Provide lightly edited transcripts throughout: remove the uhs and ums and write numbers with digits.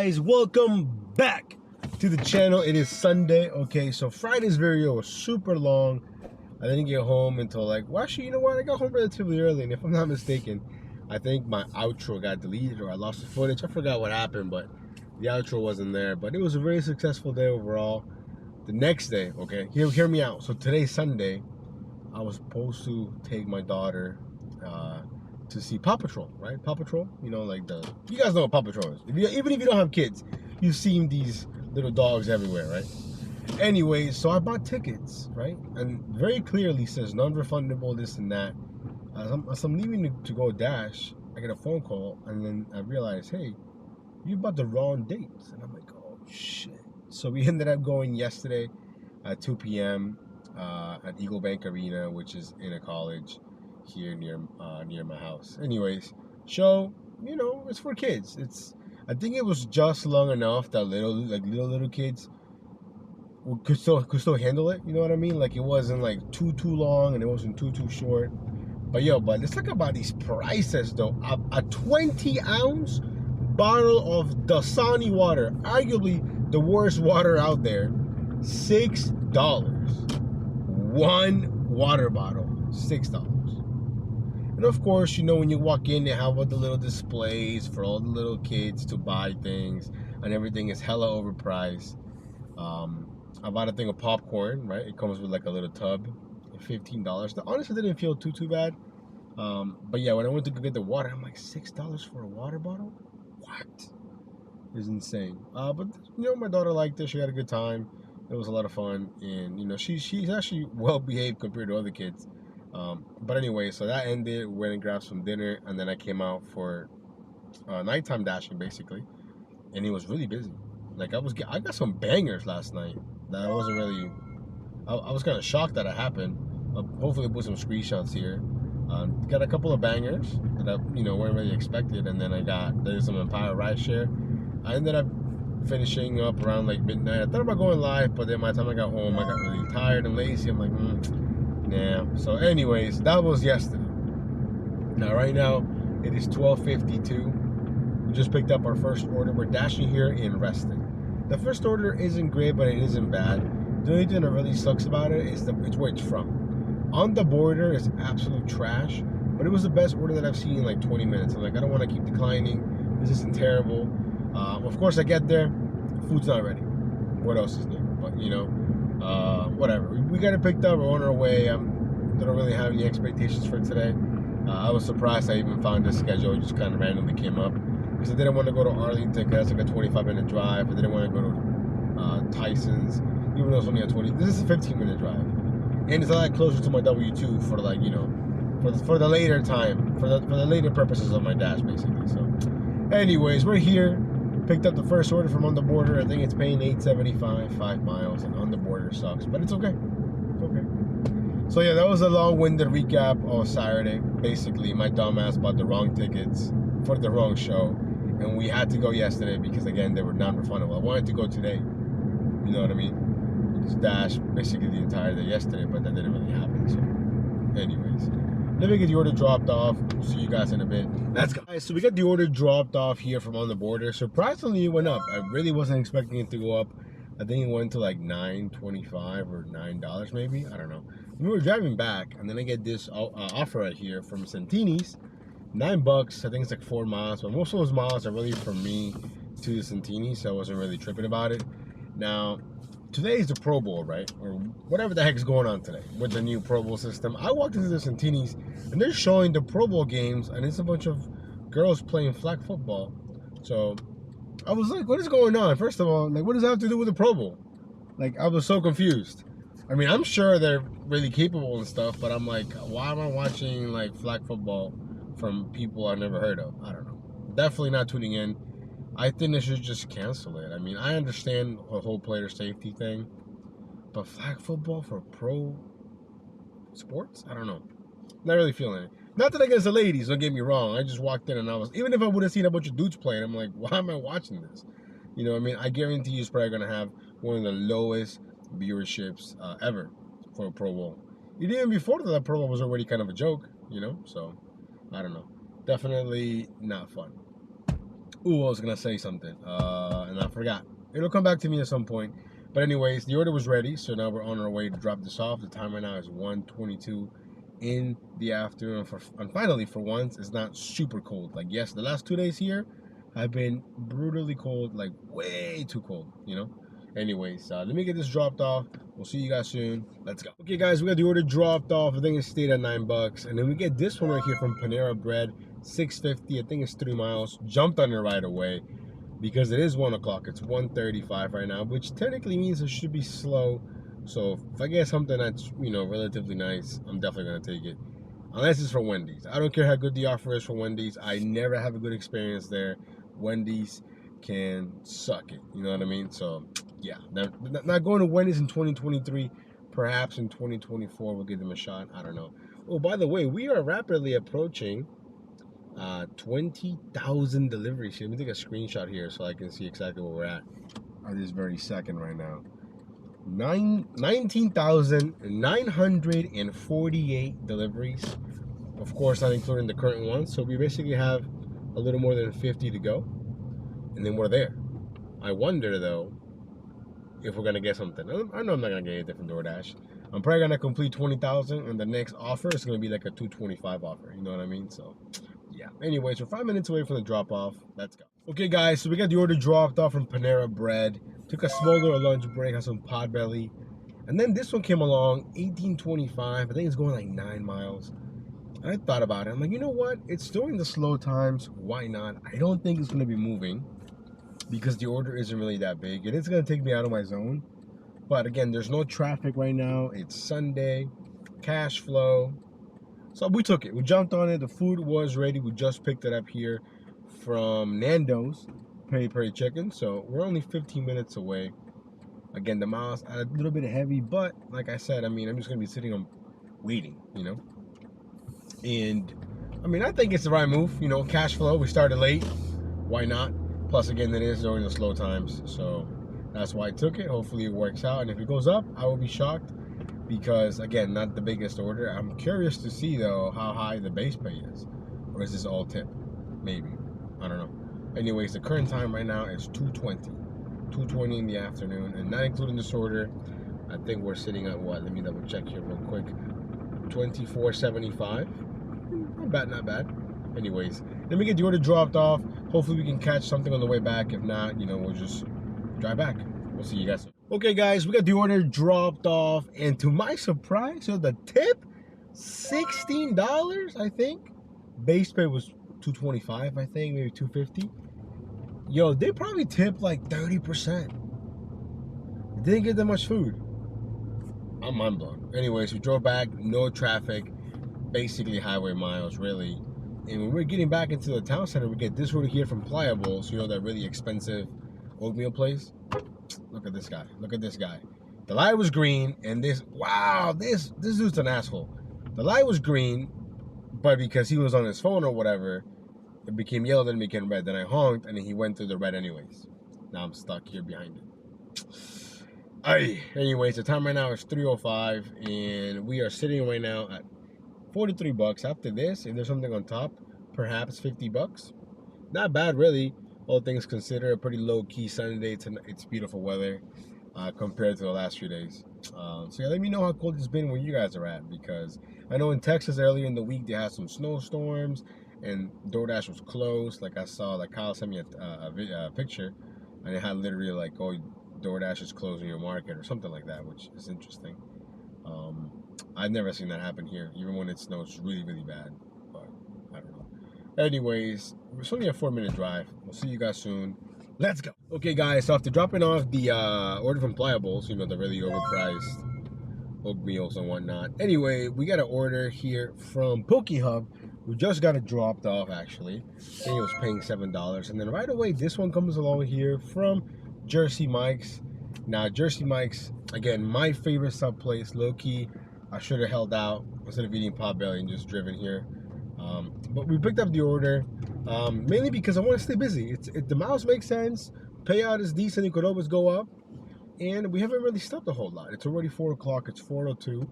guys, welcome back to the channel. It is Sunday. Okay, so Friday's video was super long. I didn't get home until well, actually, you know what, I got home relatively early, and if I'm not mistaken, I think my outro got deleted or I lost the footage. I forgot what happened, but the outro wasn't there. But it was a very successful day overall. The next day, okay, hear me out. So today's Sunday. I was supposed to take my daughter to see Paw Patrol, right? Paw Patrol, you know, you guys know what Paw Patrol is. Even if you don't have kids, you've seen these little dogs everywhere, right? Anyways, so I bought tickets, right? And very clearly says non-refundable, this and that. As I'm leaving to go dash, I get a phone call, and then I realize, hey, you bought the wrong dates. And I'm like, oh, shit. So we ended up going yesterday at 2 p.m. At Eagle Bank Arena, which is in a college here near my house. Anyways, show, you know, it's for kids. I think it was just long enough that little kids could still handle it. You know what I mean? Like, it wasn't like too long, and it wasn't too short. But let's talk about these prices though. A 20-ounce bottle of Dasani water, arguably the worst water out there, $6. One water bottle, $6. And of course, you know, when you walk in, they have all the little displays for all the little kids to buy things, and everything is hella overpriced. I bought a thing of popcorn, right? It comes with like a little tub, $15. Now, honestly, didn't feel too bad. But yeah, when I went to go get the water, I'm like, $6 for a water bottle? What? It's insane. But you know, my daughter liked it. She had a good time. It was a lot of fun, and you know, she's actually well behaved compared to other kids. But anyway, so that ended. Went and grabbed some dinner, and then I came out for nighttime dashing basically, and it was really busy. Like, I got some bangers last night that I wasn't really. I was kind of shocked that it happened. Hopefully, put some screenshots here. Got a couple of bangers that I weren't really expected, and then there's some Empire Rideshare. I ended up finishing up around like midnight. I thought about going live, but then by the time I got home, I got really tired and lazy. I'm like, nah. So anyways, that was yesterday. Now right now it is 12:52. We just picked up our first order. We're dashing here in Reston. The first order isn't great, but it isn't bad. The only thing that really sucks about it is it's where it's from. On the border is absolute trash, but it was the best order that I've seen in like 20 minutes. I'm like, I don't want to keep declining. This isn't terrible. Of course, I get there, food's not ready. What else is new? But you know, whatever. We got it picked up. We're on our way. I don't really have any expectations for today. I was surprised I even found this schedule. It just kind of randomly came up because I didn't want to go to Arlington because that's like a 25-minute drive. I didn't want to go to Tyson's, even though it's only a 20. This is a 15-minute drive, and it's a lot closer to my W2 for like, you know, for the later time, for the later purposes of my dash basically. So, anyways, we're here. Picked up the first order from on the border. I think it's paying $8.75, 5 miles, and on the border sucks, but it's okay. It's okay. So yeah, that was a long-winded recap of Saturday. Basically, my dumbass bought the wrong tickets for the wrong show, and we had to go yesterday because, again, they were non-refundable. I wanted to go today. You know what I mean? We just dashed basically the entire day yesterday, but that didn't really happen. So, anyways. Let me get the order dropped off. We'll see you guys in a bit. Let's go. Right, so we got the order dropped off here from on the border. Surprisingly, it went up. I really wasn't expecting it to go up. I think it went to like $9.25 or $9 maybe. I don't know. We were driving back, and then I get this offer right here from Santini's. $9. I think it's like 4 miles, but most of those miles are really from me to the Santini, so I wasn't really tripping about it. Now, today is the Pro Bowl, right? Or whatever the heck's going on today with the new Pro Bowl system. I walked into the Santini's, and they're showing the Pro Bowl games, and it's a bunch of girls playing flag football. So I was like, what is going on? First of all, like, what does that have to do with the Pro Bowl? Like, I was so confused. I mean, I'm sure they're really capable and stuff, but I'm like, why am I watching like flag football from people I've never heard of? I don't know. Definitely not tuning in. I think they should just cancel it. I mean, I understand the whole player safety thing, but flag football for pro sports? I don't know. Not really feeling it. Not that against the ladies, don't get me wrong. I just walked in and even if I would have seen a bunch of dudes playing, I'm like, why am I watching this? You know what I mean? I guarantee you it's probably going to have one of the lowest viewerships ever for a Pro Bowl. Even before that, Pro Bowl was already kind of a joke, you know? So, I don't know. Definitely not fun. Ooh, I was gonna say something, and I forgot. It'll come back to me at some point. But anyways, the order was ready, so now we're on our way to drop this off. The time right now is 1:22 in the afternoon. And finally, for once, it's not super cold. Like, yes, the last 2 days here have been brutally cold, like way too cold, you know? Anyways, let me get this dropped off. We'll see you guys soon. Let's go. Okay, guys, we got the order dropped off. I think it stayed at $9. And then we get this one right here from Panera Bread, $6.50. I think it's 3 miles. Jumped on it right away because it is 1 o'clock. It's 1:35 right now, which technically means it should be slow. So if I get something that's, you know, relatively nice, I'm definitely gonna take it. Unless it's from Wendy's. I don't care how good the offer is for Wendy's. I never have a good experience there. Wendy's can suck it. You know what I mean? So yeah, not going to Wendy's in 2023. Perhaps in 2024 we'll give them a shot. I don't know. Oh, by the way, we are rapidly approaching 20,000 deliveries. Let me take a screenshot here so I can see exactly where we're at this very second right now. 19,948 deliveries. Of course, not including the current ones. So we basically have a little more than 50 to go, and then we're there. I wonder though if we're gonna get something. I know I'm not gonna get anything from DoorDash. I'm probably gonna complete 20,000, and the next offer is gonna be like a 225 offer. You know what I mean? So yeah. Anyways, we're 5 minutes away from the drop off. Let's go. Okay, guys. So we got the order dropped off from Panera Bread. Took a small little lunch break. Had some Potbelly, and then this one came along. 1825. I think it's going like 9 miles. And I thought about it. I'm like, you know what? It's during the slow times. Why not? I don't think it's gonna be moving because the order isn't really that big. It is gonna take me out of my zone. But again, there's no traffic right now. It's Sunday, cash flow. So we took it. We jumped on it. The food was ready. We just picked it up here from Nando's Peri Peri Chicken. So we're only 15 minutes away. Again, the miles are a little bit heavy, but like I said, I mean, I'm just gonna be sitting on waiting, you know. And I mean, I think it's the right move. You know, cash flow. We started late. Why not? Plus, again, it is during the slow times, so that's why I took it. Hopefully, it works out. And if it goes up, I will be shocked. Because again, not the biggest order. I'm curious to see though how high the base pay is, or is this all tip? Maybe, I don't know. Anyways, the current time right now is 2:20 in the afternoon, and not including this order, I think we're sitting at what? Let me double check here real quick. 24.75. Not bad, not bad. Anyways, let me get the order dropped off. Hopefully, we can catch something on the way back. If not, you know, we'll just drive back. We'll see you guys soon. Okay, guys, we got the order dropped off, and to my surprise, so the tip, $16, I think. Base pay was $225, I think, maybe $250. Yo, they probably tipped like 30%. Didn't get that much food. I'm mind blown. Anyways, we drove back, no traffic, basically highway miles, really. And when we're getting back into the town center, we get this order here from Pliables, you know, that really expensive oatmeal place. Look at this guy. Look at this guy. The light was green, and this dude's an asshole. The light was green, but because he was on his phone or whatever, it became yellow, then it became red. Then I honked, and then he went through the red anyways. Now I'm stuck here behind it. Anyways, the time right now is 3:05, and we are sitting right now at $43. After this, if there's something on top, perhaps $50. Not bad, really. All things considered, a pretty low-key Sunday. It's beautiful weather compared to the last few days. So yeah, let me know how cold it's been where you guys are at, because I know in Texas earlier in the week they had some snowstorms and DoorDash was closed. Like I saw, like Kyle sent me a picture, and it had literally like, oh, DoorDash is closing your market or something like that, which is interesting. I've never seen that happen here, even when it snows really, really bad. But I don't know. Anyways, it's only a 4-minute drive. We'll see you guys soon. Let's go. Okay, guys, so after dropping off the order from Pliables, you know, the really overpriced oatmeals and whatnot. Anyway, we got an order here from Poke Hub. We just got it dropped off, actually. I think it was paying $7. And then right away, this one comes along here from Jersey Mike's. Now, Jersey Mike's, again, my favorite sub place, low-key. I should have held out instead of eating Potbelly and just driven here. But we picked up the order mainly because I want to stay busy. The miles make sense. Payout is decent. It could always go up. And we haven't really stopped a whole lot. It's already 4 o'clock. It's 4:02.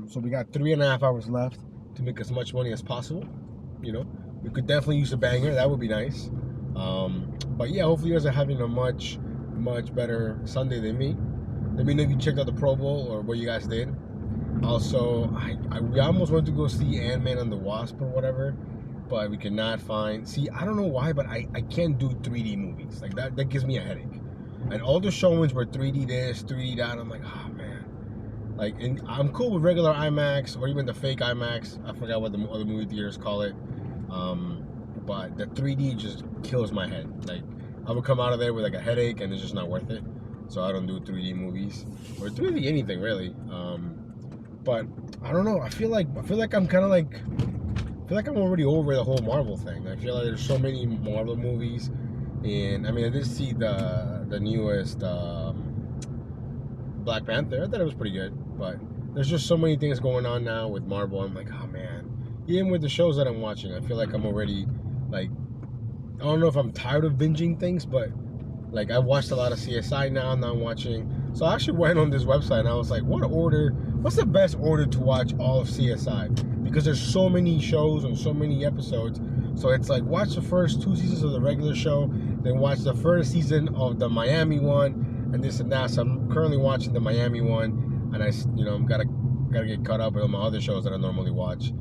So we got 3.5 hours left to make as much money as possible. You know, we could definitely use a banger. That would be nice. But yeah, hopefully you guys are having a much better Sunday than me. Let me know if you checked out the Pro Bowl or what you guys did. Also, we almost went to go see Ant-Man and the Wasp or whatever, but we could not find. See, I don't know why, but I can't do 3D movies. Like that gives me a headache. And all the showings were 3D this, 3D that. I'm like, oh man. Like, and I'm cool with regular IMAX or even the fake IMAX. I forgot what the other movie theaters call it. But the 3D just kills my head. Like, I would come out of there with like a headache, and it's just not worth it. So I don't do 3D movies or 3D anything really. But I don't know. I feel like I'm kind of like, I feel like I'm already over the whole Marvel thing. I feel like there's so many Marvel movies, and I mean I did see the newest Black Panther. I thought it was pretty good, but there's just so many things going on now with Marvel. I'm like, oh man. Even with the shows that I'm watching, I feel like I'm already like, I don't know if I'm tired of binging things, but like I watched a lot of CSI now. I'm watching. So I actually went on this website and I was like, what's the best order to watch all of CSI? Because there's so many shows and so many episodes. So it's like, watch the first 2 seasons of the regular show, then watch the first season of the Miami one, and this and that. So I'm currently watching the Miami one, and I'm gotta get caught up with all my other shows that I normally watch.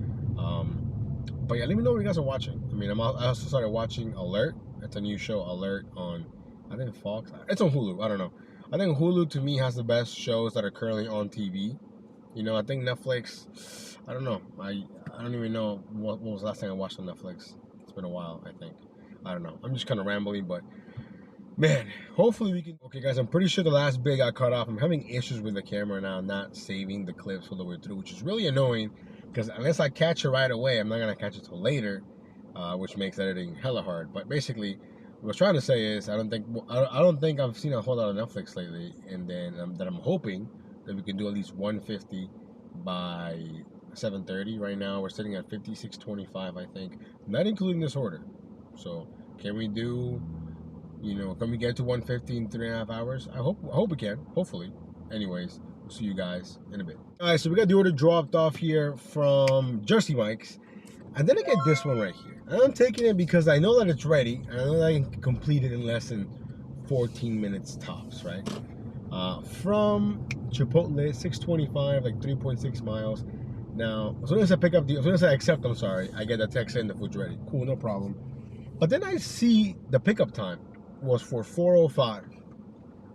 But yeah, let me know what you guys are watching. I mean, I also started watching Alert. It's a new show, Alert, on, I think, Fox. It's on Hulu. I don't know. I think Hulu, to me, has the best shows that are currently on TV. I think Netflix, I don't know. I don't even know what was the last thing I watched on Netflix. It's been a while, I think. I don't know. I'm just kind of rambling, but man, hopefully we can. Okay, guys, I'm pretty sure the last bit got cut off. I'm having issues with the camera now, not saving the clips all the way through, which is really annoying. Because unless I catch it right away, I'm not going to catch it till later, which makes editing hella hard. But basically, what I was trying to say is I don't think I've seen a whole lot of Netflix lately, and then that I'm hoping that we can do at least 150 by 7:30. Right now, we're sitting at 56.25, I think, not including this order. So can we do, can we get to 150 in 3.5 hours? I hope we can, hopefully. Anyways, we'll see you guys in a bit. All right, so we got the order dropped off here from Jersey Mike's. And then I get this one right here. And I'm taking it because I know that it's ready. And I know that I can complete it in less than 14 minutes tops, right? From Chipotle, 625, like 3.6 miles. Now, as soon as I accept, I'm sorry, I get a text saying the food's ready. Cool, no problem. But then I see the pickup time was for 4:05.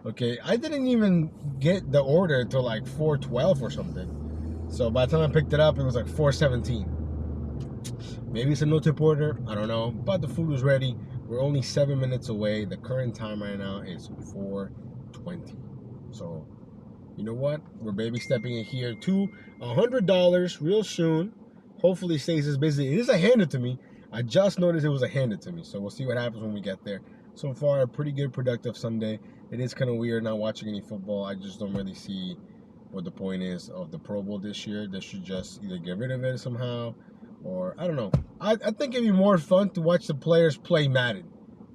Okay, I didn't even get the order till like 4:12 or something. So by the time I picked it up, it was like 4:17. Maybe it's a no-tip order, I don't know. But the food was ready. We're only 7 minutes away. The current time right now is 4:20. So, you know what? We're baby stepping in here to $100 real soon. Hopefully stays as busy. It is a handed to me. I just noticed it was a handed to me. So we'll see what happens when we get there. So far, a pretty good, productive Sunday. It is kind of weird not watching any football. I just don't really see what the point is of the Pro Bowl this year. They should just either get rid of it somehow, or I don't know. I think it'd be more fun to watch the players play Madden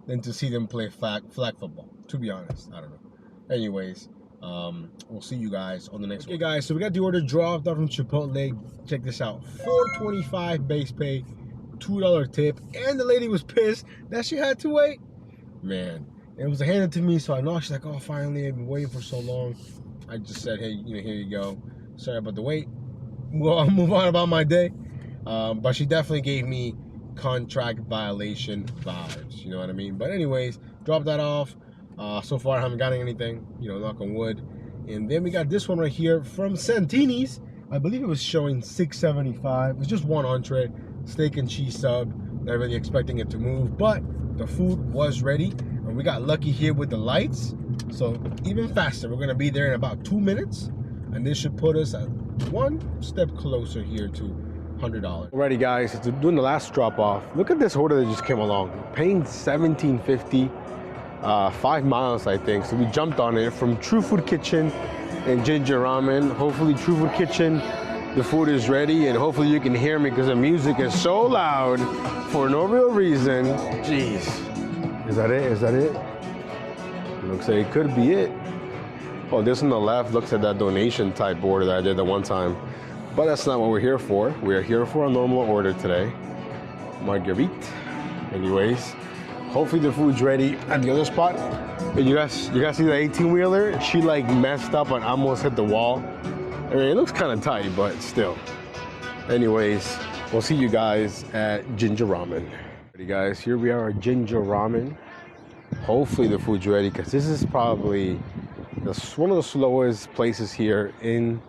than to see them play flag football, to be honest. I don't know. Anyways, we'll see you guys on the next one. Okay, guys, so we got the order dropped off from Chipotle. Check this out. $4.25 base pay, $2 tip, and the lady was pissed that she had to wait. Man, it was handed to me, so I know she's like, oh, finally, I've been waiting for so long. I just said, hey, here you go. Sorry about the wait. Well, I'll move on about my day. But she definitely gave me contract violation vibes. You know what I mean? But anyways, drop that off. So far, I haven't gotten anything. Knock on wood. And then we got this one right here from Santini's. I believe it was showing $6.75. It's just one entree, steak and cheese sub. Not really expecting it to move, but the food was ready. And we got lucky here with the lights. So even faster, we're gonna be there in about 2 minutes. And this should put us at one step closer here to $100. Alrighty guys, it's doing the last drop off. Look at this order that just came along. Paying $17.50, 5 miles I think. So we jumped on it from True Food Kitchen and Ginger Ramen. Hopefully True Food Kitchen, the food is ready, and hopefully you can hear me because the music is so loud for no real reason. Jeez. Is that it? Is that it? Looks like it could be it. Oh, this on the left looks like that donation type order that I did the one time. But that's not what we're here for. We are here for a normal order today. Marguerite. Anyways, Hopefully the food's ready at the other spot. And you guys see the 18-wheeler? She like messed up and almost hit the wall. I mean, it looks kind of tight, but still. Anyways, we'll see you guys at Ginger Ramen. Ready, guys, here we are at Ginger Ramen. Hopefully the food's ready, because this is probably one of the slowest places here in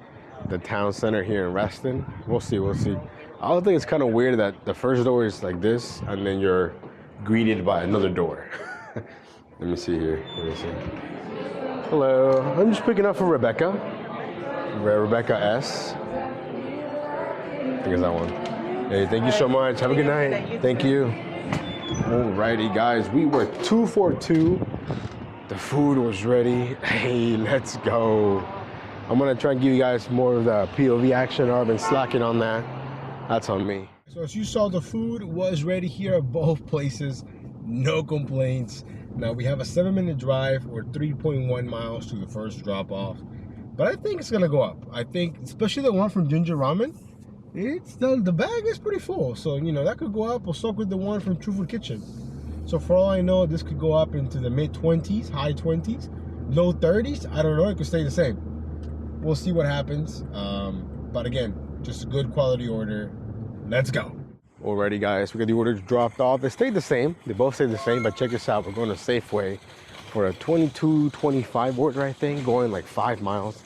the town center here in Reston. We'll see. I also think it's kind of weird that the first door is like this, and then you're greeted by another door. Let me see here. Hello, I'm just picking up for Rebecca. Rebecca S. I think it's that one. Hey, thank you so much. Have a good night. Thank you. Alrighty, guys, we were 2 for 2. The food was ready. Hey, let's go. I'm gonna try and give you guys more of the POV action. I've been slacking on that. That's on me. So as you saw, the food was ready here at both places. No complaints. Now we have a 7-minute drive or 3.1 miles to the first drop off. But I think it's gonna go up. I think, especially the one from Ginger Ramen, it's the bag is pretty full. So, you know, that could go up or so could the one from True Food Kitchen. So for all I know, this could go up into the mid-20s, high 20s, low 30s. I don't know, it could stay the same. We'll see what happens. But again, just a good quality order. Let's go. Alrighty, guys, we got the orders dropped off. They stayed the same. They both stayed the same, but check this out. We're going to Safeway for a 22.25 order, I think, going like 5 miles.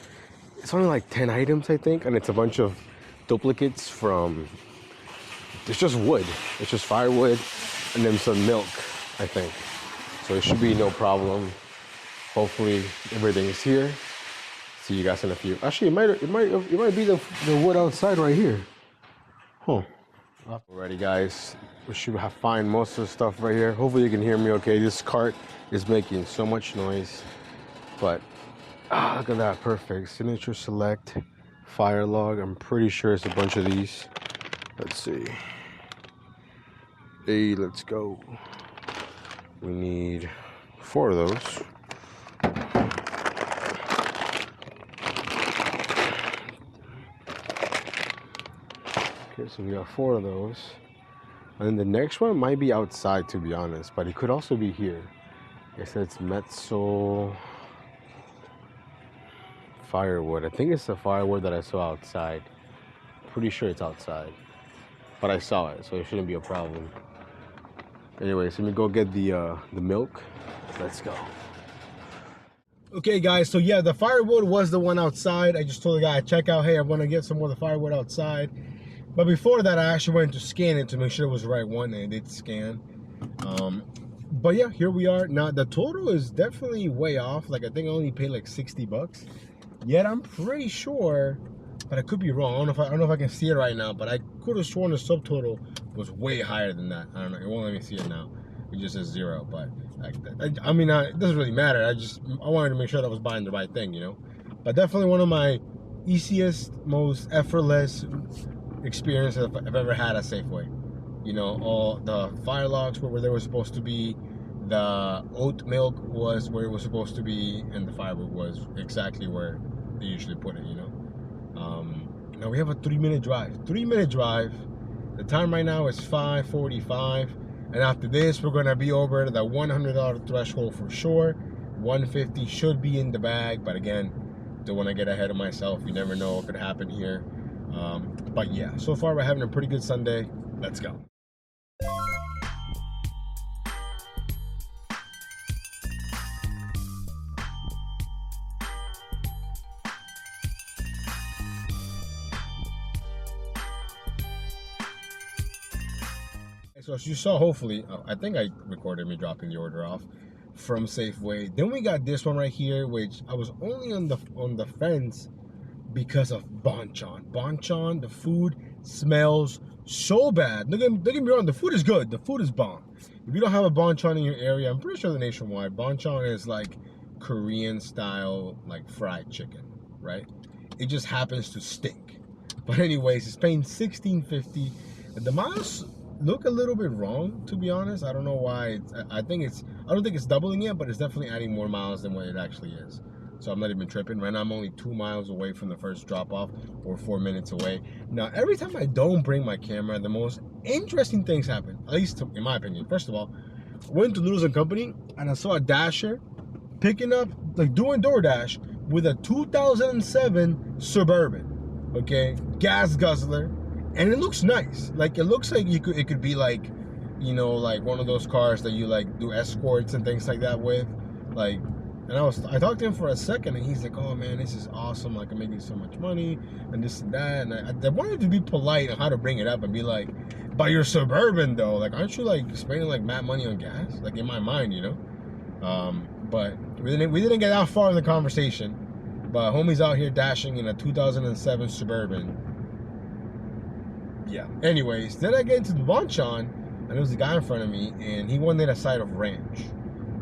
It's only like 10 items, I think, and it's a bunch of duplicates from, it's just wood. It's just firewood and then some milk, I think. So it should be no problem. Hopefully everything is here. See you guys in a few. Actually, it might be the wood outside right here. Huh. Alrighty, guys, we should find most of the stuff right here. Hopefully you can hear me okay. This cart is making so much noise, but look at that, perfect. Signature select, fire log. I'm pretty sure it's a bunch of these. Let's see. Hey, let's go. We need 4 of those. Okay, so we got 4 of those. And then the next one might be outside, to be honest, but it could also be here. It says Metzel firewood. I think it's the firewood that I saw outside. Pretty sure it's outside, but I saw it, so it shouldn't be a problem. Anyways, let me go get the milk. Let's go. Okay, guys, so yeah, the firewood was the one outside. I just told the guy at checkout, hey, I want to get some more of the firewood outside. But before that, I actually went to scan it to make sure it was the right one, and it did scan. But yeah, here we are. Now, the total is definitely way off. Like, I think I only paid like 60 bucks. Yet, I'm pretty sure, but I could be wrong. I don't know if I can see it right now, but I could have sworn the subtotal was way higher than that. I don't know. It won't let me see it now. It just says 0, but I mean, it doesn't really matter. I wanted to make sure that I was buying the right thing, you know? But definitely one of my easiest, most effortless experience I've ever had at Safeway. You know, all the fire logs were where they were supposed to be, the oat milk was where it was supposed to be, and the firewood was exactly where they usually put it, you know. Now we have a 3-minute drive. 3-minute drive. The time right now is 5:45, and after this we're gonna be over the $100 threshold for sure. $150 should be in the bag, but again, don't want to get ahead of myself. You never know what could happen here. But yeah, so far we're having a pretty good Sunday. Let's go. So as you saw, hopefully, I think I recorded me dropping the order off from Safeway. Then we got this one right here, which I was only on the fence because of Bonchon. Bonchon, the food smells so bad. Don't get me wrong, the food is good. The food is bomb. If you don't have a Bonchon in your area, I'm pretty sure they're nationwide. Bonchon is like Korean style, like fried chicken, right? It just happens to stink. But anyways, it's paying $16.50. The miles look a little bit wrong, to be honest. I don't know why. I don't think it's doubling it, but it's definitely adding more miles than what it actually is. So I'm not even tripping. Right now I'm only 2 miles away from the first drop off, or 4 minutes away. Now every time I don't bring my camera, the most interesting things happen, at least in my opinion. First of all, went to Noodles and Company and I saw a Dasher picking up, like doing DoorDash with a 2007 Suburban, okay, gas guzzler, and it looks nice. Like it looks like it could be like, you know, like one of those cars that you like do escorts and things like that with, like. And I talked to him for a second, and he's like, "Oh man, this is awesome! Like I'm making so much money, and this and that." And I wanted to be polite on how to bring it up and be like, "But your Suburban though, like aren't you like spending like mad money on gas?" Like in my mind, you know. But we didn't get that far in the conversation. But homie's out here dashing in a 2007 Suburban. Yeah. Anyways, then I get into the Bonchon, and there was a guy in front of me, and he wanted a side of ranch.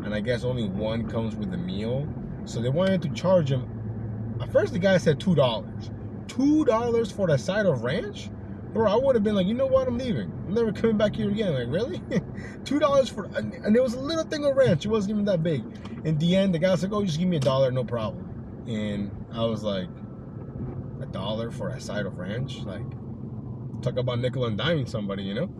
And I guess only one comes with the meal. So they wanted to charge him. At first the guy said $2. $2 for the side of ranch? Bro, I would have been like, you know what, I'm leaving. I'm never coming back here again. Like, really? $2 for, and there was a little thing of ranch. It wasn't even that big. In the end, the guy was like, oh, just give me $1, no problem. And I was like, $1 for a side of ranch? Like, talk about nickel and diming somebody, you know?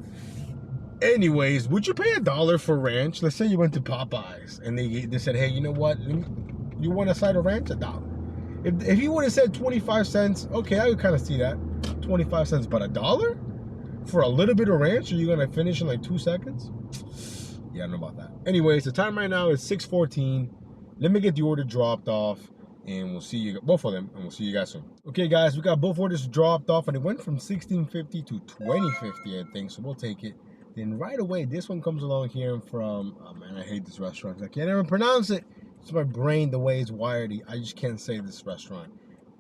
Anyways, would you pay $1 for ranch? Let's say you went to Popeyes and they said, hey, you know what? You want a side of ranch? $1. If you would have said 25 cents, okay, I would kind of see that. 25 cents, but $1 for a little bit of ranch? Are you gonna finish in like 2 seconds? Yeah, I don't know about that. Anyways, the time right now is 6:14. Let me get the order dropped off, and we'll see you both of them, and we'll see you guys soon. Okay, guys, we got both orders dropped off, and it went from $16.50 to $20.50, I think. So we'll take it. Then right away, this one comes along here from, oh man, I hate this restaurant. I can't even pronounce it. It's my brain, the way it's wired. I just can't say this restaurant.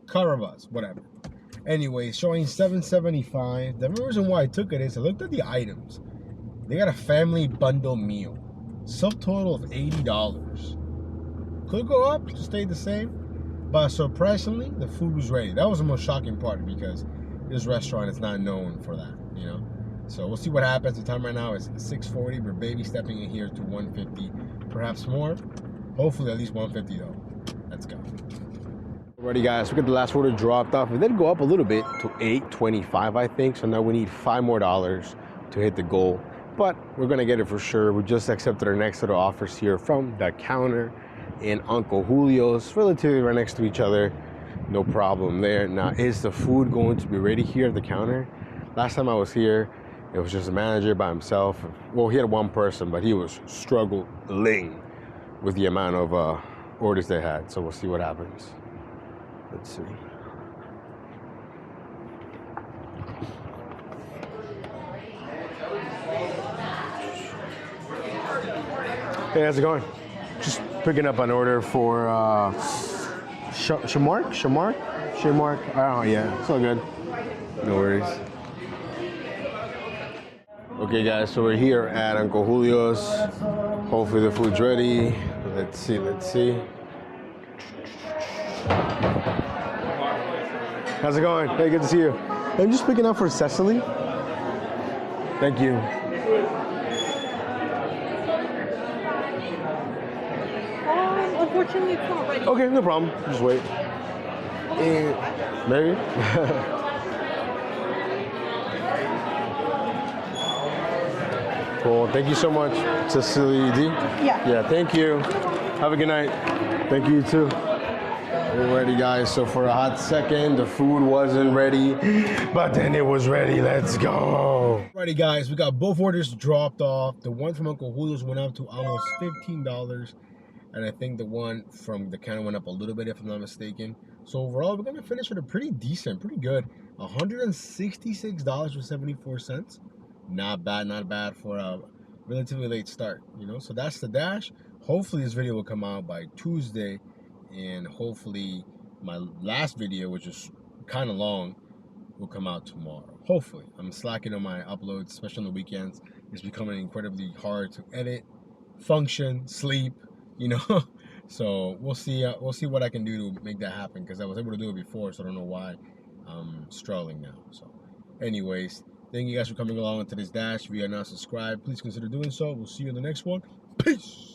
Caravas, whatever. Anyway, showing $7.75. The reason why I took it is I looked at the items. They got a family bundle meal. Subtotal of $80. Could go up, stay the same. But surprisingly, the food was ready. That was the most shocking part because this restaurant is not known for that, you know. So we'll see what happens. The time right now is 6:40. We're baby stepping in here to 150, perhaps more. Hopefully at least 150 though. Let's go. Alrighty guys, we got the last order dropped off. It did go up a little bit to $8.25, I think. So now we need $5 more to hit the goal. But we're gonna get it for sure. We just accepted our next set of offers here from the counter in Uncle Julio's, relatively right next to each other. No problem there. Now, is the food going to be ready here at the counter? Last time I was here, it was just a manager by himself. Well, he had one person, but he was struggling with the amount of orders they had. So we'll see what happens. Let's see. Hey, how's it going? Just picking up an order for Shamark? Oh yeah, it's all good. No worries. Okay guys, so we're here at Uncle Julio's. Hopefully the food's ready. Let's see. How's it going? Hey, good to see you. I'm just picking up for Cecily. Thank you. Unfortunately, it's not ready. Okay, no problem. Just wait. Maybe. Cool. Thank you so much, Cecily D. Yeah. Yeah, thank you. Have a good night. Thank you too. Alrighty guys, so for a hot second, the food wasn't ready, but then it was ready. Let's go. Alrighty guys, we got both orders dropped off. The one from Uncle Julio's went up to almost $15. And I think the one from the counter went up a little bit, if I'm not mistaken. So overall, we're gonna finish with a pretty decent, pretty good, $166.74. Not bad for a relatively late start, you know. So that's the dash. Hopefully this video will come out by Tuesday, and hopefully my last video, which is kind of long, will come out tomorrow. Hopefully. I'm slacking on my uploads, especially on the weekends. It's becoming incredibly hard to edit, function, sleep, you know. So we'll see what I can do to make that happen, because I was able to do it before, so I don't know why I'm struggling now. So anyways, thank you guys for coming along to this dash. If you are not subscribed, please consider doing so. We'll see you in the next one. Peace.